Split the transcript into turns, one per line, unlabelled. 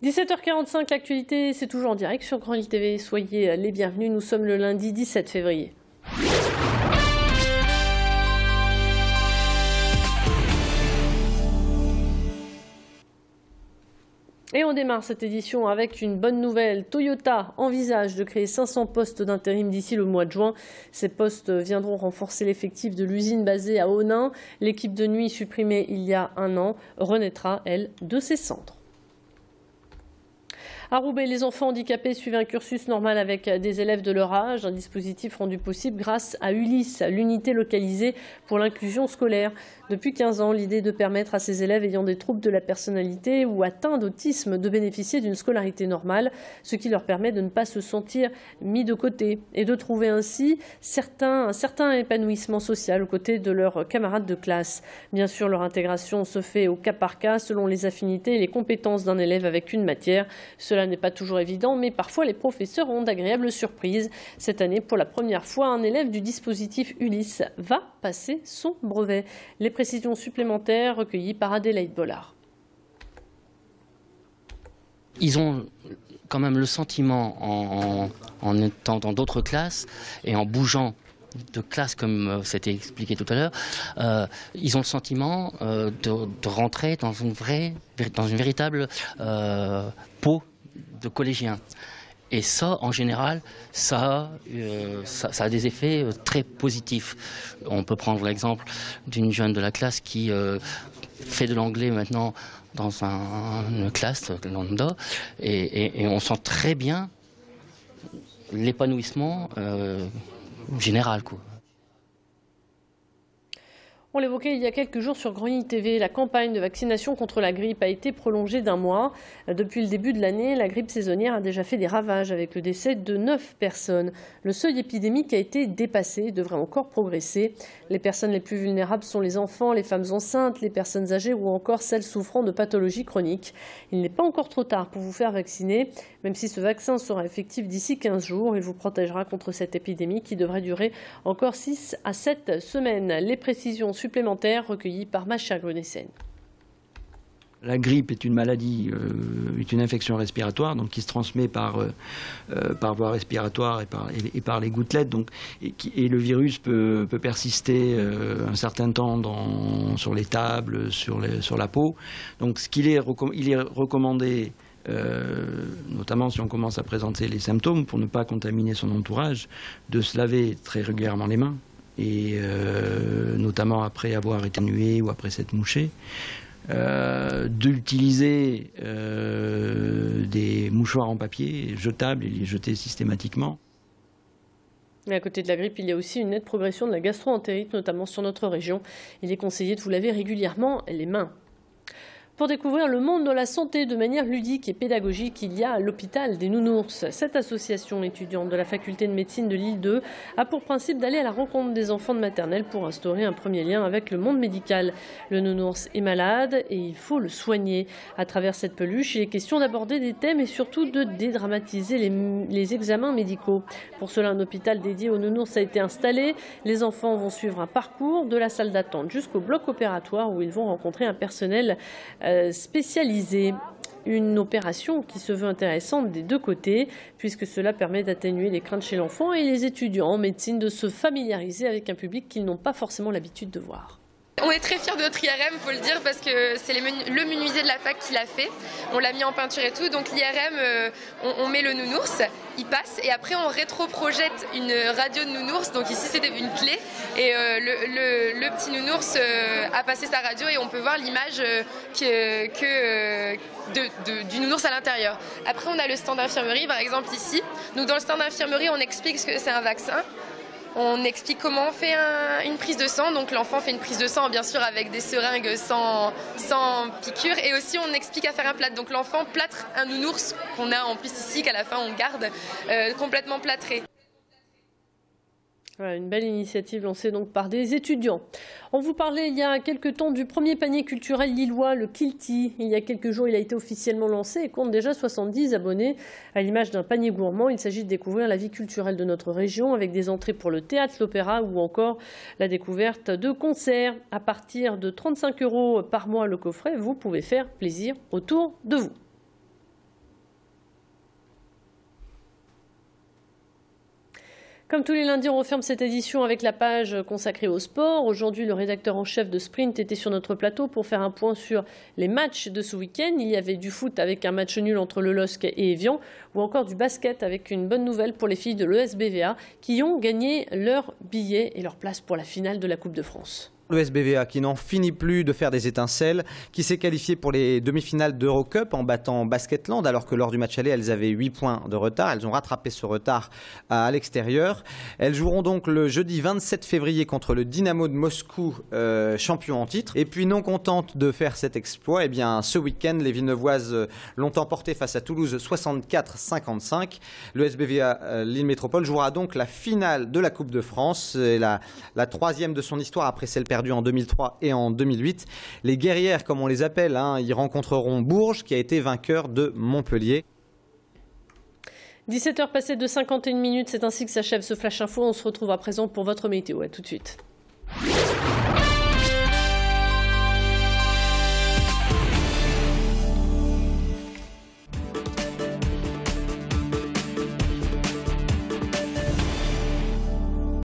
17h45, l'actualité, c'est toujours en direct sur Grand Lille TV. Soyez les bienvenus, nous sommes le lundi 17 février. Et on démarre cette édition avec une bonne nouvelle. Toyota envisage de créer 500 postes d'intérim d'ici le mois de juin. Ces postes viendront renforcer l'effectif de l'usine basée à Onnaing. L'équipe de nuit supprimée il y a un an renaîtra, elle, de ses cendres. À Roubaix, les enfants handicapés suivent un cursus normal avec des élèves de leur âge. Un dispositif rendu possible grâce à Ulysse, l'unité localisée pour l'inclusion scolaire. Depuis 15 ans, l'idée est de permettre à ces élèves ayant des troubles de la personnalité ou atteints d'autisme de bénéficier d'une scolarité normale, ce qui leur permet de ne pas se sentir mis de côté et de trouver ainsi un certain épanouissement social aux côtés de leurs camarades de classe. Bien sûr, leur intégration se fait au cas par cas selon les affinités et les compétences d'un élève avec une matière. Cela n'est pas toujours évident, mais parfois les professeurs ont d'agréables surprises. Cette année, pour la première fois, un élève du dispositif Ulysse va passer son brevet. Les précisions supplémentaires recueillies par Adélaïde Bollard.
Ils ont quand même le sentiment, en étant dans d'autres classes et en bougeant de classe, comme c'était expliqué tout à l'heure, ils ont le sentiment de rentrer dans une véritable peau de collégiens. Et ça, en général, ça a des effets très positifs. On peut prendre l'exemple d'une jeune de la classe qui fait de l'anglais maintenant dans une classe lambda, et on sent très bien l'épanouissement général, quoi.
On l'évoquait il y a quelques jours sur Grand Lille TV, la campagne de vaccination contre la grippe a été prolongée d'un mois. Depuis le début de l'année, la grippe saisonnière a déjà fait des ravages avec le décès de 9 personnes. Le seuil épidémique a été dépassé et devrait encore progresser. Les personnes les plus vulnérables sont les enfants, les femmes enceintes, les personnes âgées ou encore celles souffrant de pathologies chroniques. Il n'est pas encore trop tard pour vous faire vacciner. Même si ce vaccin sera effectif d'ici 15 jours, il vous protégera contre cette épidémie qui devrait durer encore 6 à 7 semaines. Les précisions supplémentaires recueillies par Macha Grenessen.
La grippe est une maladie, est une infection respiratoire, donc qui se transmet par voie respiratoire et par les gouttelettes. Donc, et le virus peut persister un certain temps sur les tables, sur la peau. Donc il est recommandé, notamment si on commence à présenter les symptômes, pour ne pas contaminer son entourage, de se laver très régulièrement les mains, et notamment après avoir éternué ou après s'être mouché. D'utiliser des mouchoirs en papier jetables et les jeter systématiquement.
Et à côté de la grippe, il y a aussi une nette progression de la gastro-entérite, notamment sur notre région. Il est conseillé de vous laver régulièrement les mains. Pour découvrir le monde de la santé de manière ludique et pédagogique, il y a l'hôpital des nounours. Cette association étudiante de la faculté de médecine de Lille 2 a pour principe d'aller à la rencontre des enfants de maternelle pour instaurer un premier lien avec le monde médical. Le nounours est malade et il faut le soigner. À travers cette peluche, il est question d'aborder des thèmes et surtout de dédramatiser les examens médicaux. Pour cela, un hôpital dédié aux nounours a été installé. Les enfants vont suivre un parcours de la salle d'attente jusqu'au bloc opératoire où ils vont rencontrer un personnel spécialisé. Une opération qui se veut intéressante des deux côtés, puisque cela permet d'atténuer les craintes chez l'enfant et les étudiants en médecine de se familiariser avec un public qu'ils n'ont pas forcément l'habitude de voir.
On est très fiers de notre IRM, il faut le dire, parce que c'est le menuisier de la fac qui l'a fait. On l'a mis en peinture et tout, donc l'IRM, on met le nounours, il passe, et après on rétroprojette une radio de nounours, donc ici c'était une clé, et le petit nounours a passé sa radio et on peut voir l'image du nounours à l'intérieur. Après on a le stand d'infirmerie, par exemple ici. Donc dans le stand d'infirmerie, on explique ce que c'est un vaccin. On explique comment on fait une prise de sang. Donc l'enfant fait une prise de sang, bien sûr, avec des seringues sans piqûre. Et aussi, on explique à faire un plâtre. Donc l'enfant plâtre un nounours qu'on a en plus ici, qu'à la fin on garde complètement plâtré.
Voilà, une belle initiative lancée donc par des étudiants. On vous parlait il y a quelques temps du premier panier culturel lillois, le Kilty. Il y a quelques jours, il a été officiellement lancé et compte déjà 70 abonnés. À l'image d'un panier gourmand, il s'agit de découvrir la vie culturelle de notre région avec des entrées pour le théâtre, l'opéra ou encore la découverte de concerts. À partir de 35 € par mois le coffret, vous pouvez faire plaisir autour de vous. Comme tous les lundis, on referme cette édition avec la page consacrée au sport. Aujourd'hui, le rédacteur en chef de Sprint était sur notre plateau pour faire un point sur les matchs de ce week-end. Il y avait du foot avec un match nul entre le LOSC et Évian, ou encore du basket avec une bonne nouvelle pour les filles de l'ESBVA qui ont gagné leur billet et leur place pour la finale de la Coupe de France.
Le SBVA qui n'en finit plus de faire des étincelles, qui s'est qualifié pour les demi-finales d'Eurocup en battant Basketland, alors que lors du match aller, elles avaient 8 points de retard. Elles ont rattrapé ce retard à l'extérieur. Elles joueront donc le jeudi 27 février contre le Dynamo de Moscou, champion en titre. Et puis non contente de faire cet exploit, eh bien, ce week-end, les Villeneuvoises l'ont emporté face à Toulouse 64-55. Le SBVA Lille Métropole jouera donc la finale de la Coupe de France, c'est la troisième de son histoire après celle perdue en 2003 et en 2008. Les guerrières, comme on les appelle, ils rencontreront Bourges, qui a été vainqueur de Montpellier.
17h passées de 51 minutes, c'est ainsi que s'achève ce Flash Info. On se retrouve à présent pour votre météo. À tout de suite.